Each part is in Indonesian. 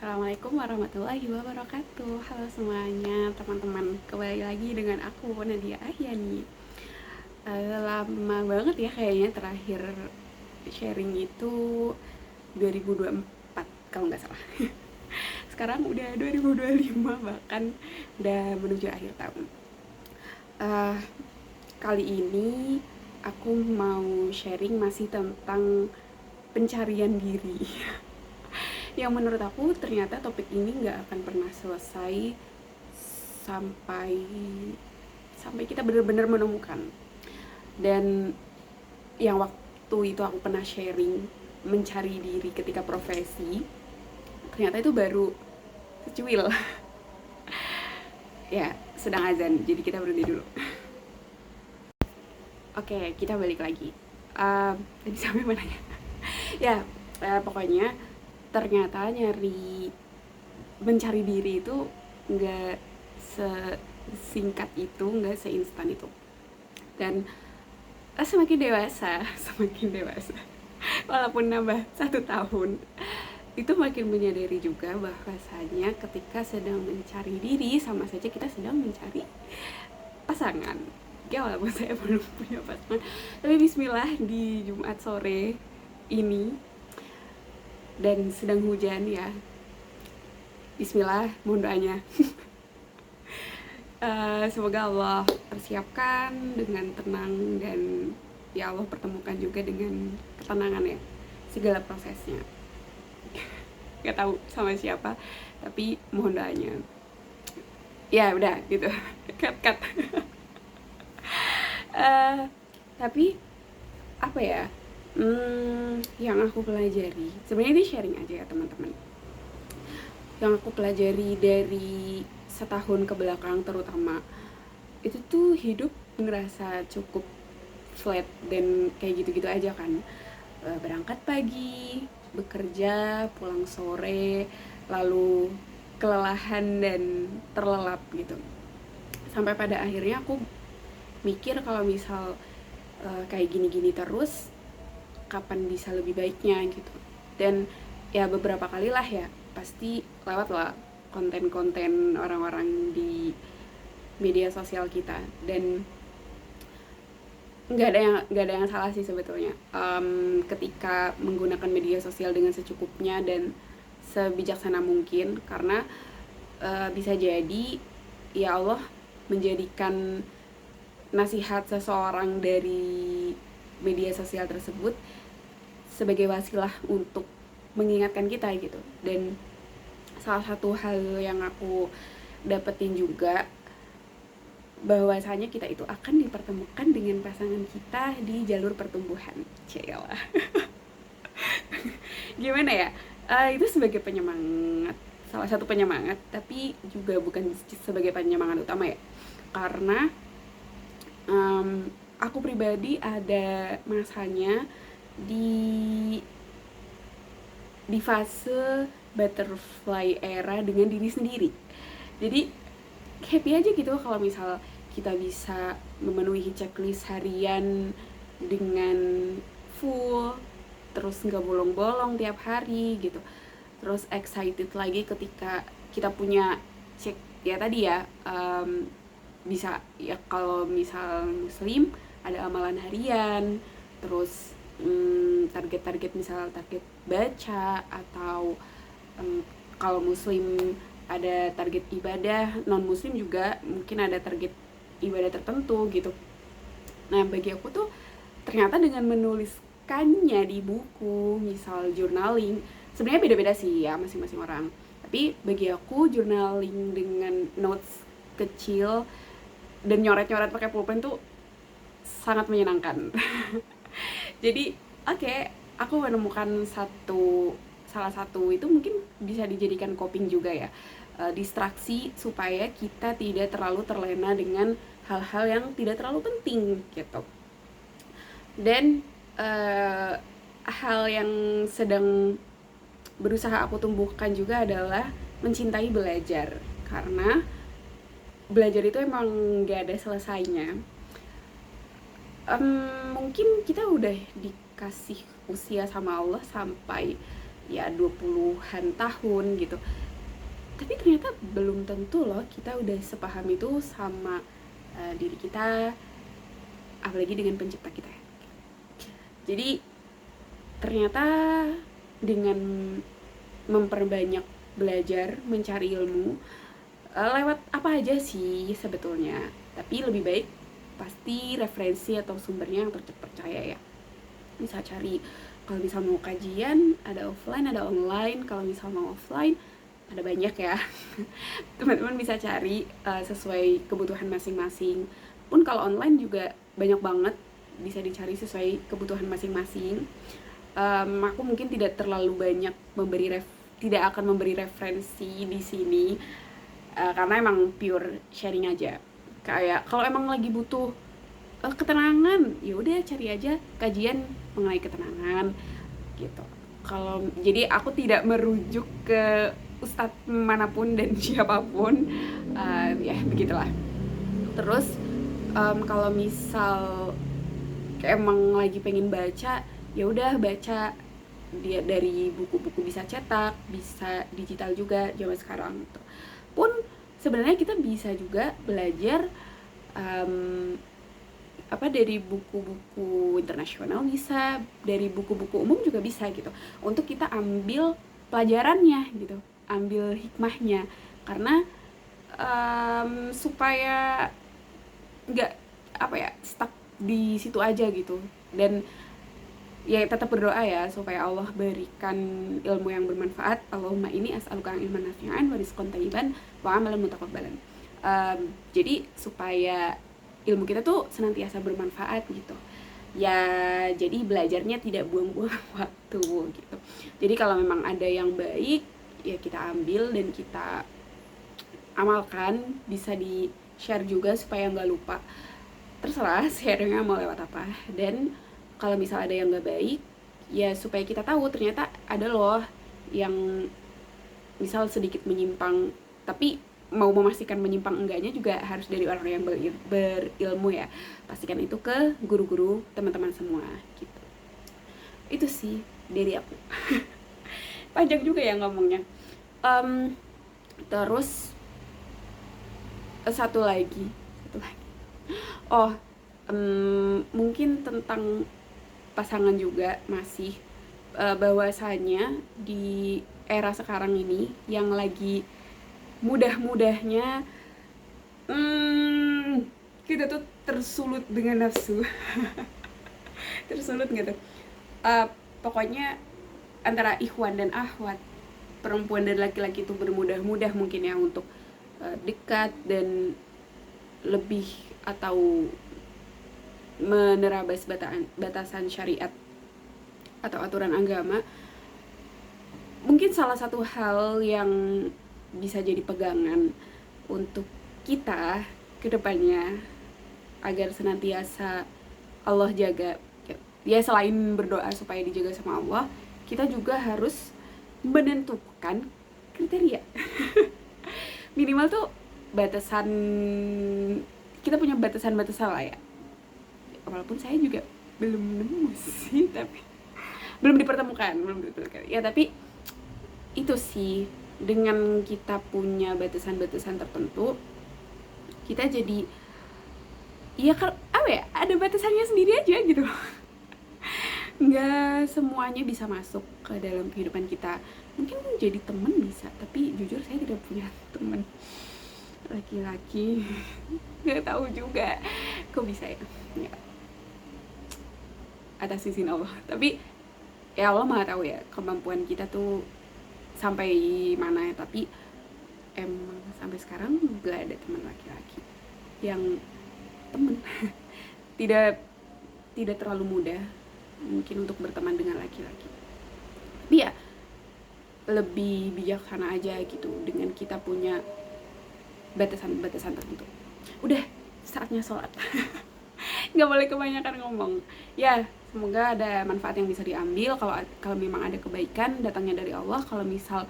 Assalamualaikum warahmatullahi wabarakatuh. Halo semuanya teman-teman, kembali lagi dengan aku Nadia Ahyani. Lama banget ya kayaknya terakhir sharing itu 2024 kalau nggak salah. Sekarang udah 2025, bahkan udah menuju akhir tahun. Uh, Kali ini aku mau sharing masih tentang pencarian diri. Yang menurut aku ternyata topik ini nggak akan pernah selesai sampai sampai kita benar-benar menemukan. Dan yang waktu itu aku pernah sharing mencari diri ketika profesi, ternyata itu baru secuil. Ya, sedang azan, jadi kita berhenti dulu. Oke, kita balik lagi. Tadi sampai mana ya? Ya, pokoknya ternyata mencari diri itu nggak sesingkat itu, nggak seinstan itu. Dan semakin dewasa semakin dewasa, walaupun nambah 1 tahun, itu makin menyadari juga bahwasanya ketika sedang mencari diri sama saja kita sedang mencari pasangan. Ya walaupun saya belum punya pasangan, tapi bismillah di Jumat sore ini dan sedang hujan ya, bismillah, mohon doanya. Semoga Allah persiapkan dengan tenang dan ya Allah pertemukan juga dengan ketenangan ya segala prosesnya. Gak tahu sama siapa, tapi mohon doanya. Ya udah gitu. Cut. Tapi apa ya, yang aku pelajari sebenarnya ini sharing aja ya teman-teman. Yang aku pelajari dari setahun ke belakang terutama, itu tuh hidup ngerasa cukup flat dan kayak gitu-gitu aja kan. Berangkat pagi, bekerja, pulang sore, lalu kelelahan dan terlelap gitu. Sampai pada akhirnya aku mikir kalau misal kayak gini-gini terus, kapan bisa lebih baiknya gitu. Dan ya beberapa kali lah ya, pasti lewat lah konten-konten orang-orang di media sosial kita, dan nggak ada yang salah sih sebetulnya, ketika menggunakan media sosial dengan secukupnya dan sebijaksana mungkin, karena bisa jadi ya Allah menjadikan nasihat seseorang dari media sosial tersebut sebagai wasilah untuk mengingatkan kita gitu. Dan salah satu hal yang aku dapetin juga, bahwasanya kita itu akan dipertemukan dengan pasangan kita di jalur pertumbuhan. Cielah. Gimana ya? Itu sebagai penyemangat, salah satu penyemangat, tapi juga bukan sebagai penyemangat utama ya. Karena aku pribadi ada masanya di fase butterfly era dengan diri sendiri. Jadi happy aja gitu kalau misal kita bisa memenuhi checklist harian dengan full, terus nggak bolong-bolong tiap hari gitu. Terus excited lagi ketika kita punya cek ya tadi ya, bisa ya kalau misal muslim ada amalan harian, terus target-target, misal target baca, atau kalau muslim ada target ibadah, non muslim juga mungkin ada target ibadah tertentu gitu. Nah bagi aku tuh ternyata dengan menuliskannya di buku, misal journaling, sebenarnya beda-beda sih ya masing-masing orang, tapi bagi aku journaling dengan notes kecil dan nyoret-nyoret pakai pulpen tuh sangat menyenangkan. Jadi aku menemukan salah satu itu mungkin bisa dijadikan coping juga ya, distraksi supaya kita tidak terlalu terlena dengan hal-hal yang tidak terlalu penting gitu. Dan hal yang sedang berusaha aku tumbuhkan juga adalah mencintai belajar, karena belajar itu emang gak ada selesainya. Mungkin kita udah dikasih usia sama Allah sampai ya 20-an tahun gitu. Tapi ternyata belum tentu loh kita udah sepaham itu sama diri kita, apalagi dengan pencipta kita. Jadi ternyata dengan memperbanyak belajar, mencari ilmu lewat apa aja sih sebetulnya, tapi lebih baik pasti referensi atau sumbernya yang terpercaya ya. Bisa cari, kalau misal mau kajian ada offline ada online. Kalau misal mau offline ada banyak ya teman-teman bisa cari sesuai kebutuhan masing-masing. Pun kalau online juga banyak banget, bisa dicari sesuai kebutuhan masing-masing. Aku mungkin tidak terlalu banyak tidak akan memberi referensi di sini karena emang pure sharing aja. Kayak kalau emang lagi butuh ketenangan, ya udah cari aja kajian mengenai ketenangan gitu. Jadi aku tidak merujuk ke ustadz manapun dan siapapun, ya begitulah. Terus kalau misal emang lagi pengen baca, ya udah baca dia dari buku-buku, bisa cetak, bisa digital juga zaman sekarang gitu. Pun sebenarnya kita bisa juga belajar dari buku-buku internasional, bisa dari buku-buku umum juga bisa gitu, untuk kita ambil pelajarannya gitu, ambil hikmahnya. Karena supaya nggak stuck di situ aja gitu. Dan ya tetap berdoa ya supaya Allah berikan ilmu yang bermanfaat. Allahumma inni as'aluka ilman nafi'an wa rizqan thayyiban wa amalan mutaqabbalan. Jadi supaya ilmu kita tuh senantiasa bermanfaat gitu ya. Jadi belajarnya tidak buang-buang waktu gitu. Jadi kalau memang ada yang baik ya kita ambil dan kita amalkan. Bisa di share juga supaya nggak lupa, terserah sharingnya mau lewat apa. Dan kalau misal ada yang nggak baik ya supaya kita tahu ternyata ada loh yang misal sedikit menyimpang, tapi mau memastikan menyimpang enggaknya juga harus dari orang yang berilmu ya. Pastikan itu ke guru-guru teman-teman semua gitu. Itu sih dari aku. Panjang juga ya ngomongnya. Terus satu lagi. Mungkin tentang pasangan juga masih, bahwasanya di era sekarang ini yang lagi mudah-mudahnya kita tuh tersulut dengan nafsu. Tersulut nggak tuh? Pokoknya antara ikhwan dan akhwat, perempuan dan laki-laki itu bermudah-mudah mungkin ya untuk dekat dan lebih atau menerabas batasan syariat atau aturan agama. Mungkin salah satu hal yang bisa jadi pegangan untuk kita ke depannya agar senantiasa Allah jaga. Ya selain berdoa supaya dijaga sama Allah, kita juga harus menentukan kriteria. Minimal tuh batasan, kita punya batasan-batasan lah ya. Walaupun saya juga belum nemu sih, tapi belum dipertemukan. Ya tapi itu sih, dengan kita punya batasan-batasan tertentu, kita jadi ya ada batasannya sendiri aja gitu. Nggak semuanya bisa masuk ke dalam kehidupan kita. Mungkin jadi teman bisa, tapi jujur saya tidak punya teman laki-laki. Nggak tahu juga kok bisa ya. Atas izin Allah. Tapi ya Allah maha tahu ya kemampuan kita tuh sampai mana ya. Tapi emang sampai sekarang gak ada teman laki-laki yang teman. tidak terlalu mudah mungkin untuk berteman dengan laki-laki. Tapi ya lebih bijaksana aja gitu dengan kita punya batasan-batasan tertentu. Udah saatnya sholat. Nggak boleh kebanyakan ngomong ya. Semoga ada manfaat yang bisa diambil. Kalau memang ada kebaikan datangnya dari Allah. Kalau misal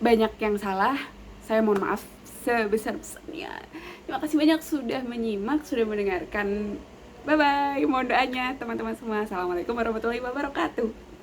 banyak yang salah, saya mohon maaf sebesar-besarnya. Terima kasih banyak sudah menyimak, sudah mendengarkan. Bye bye. Mohon doanya teman-teman semua. Assalamualaikum warahmatullahi wabarakatuh.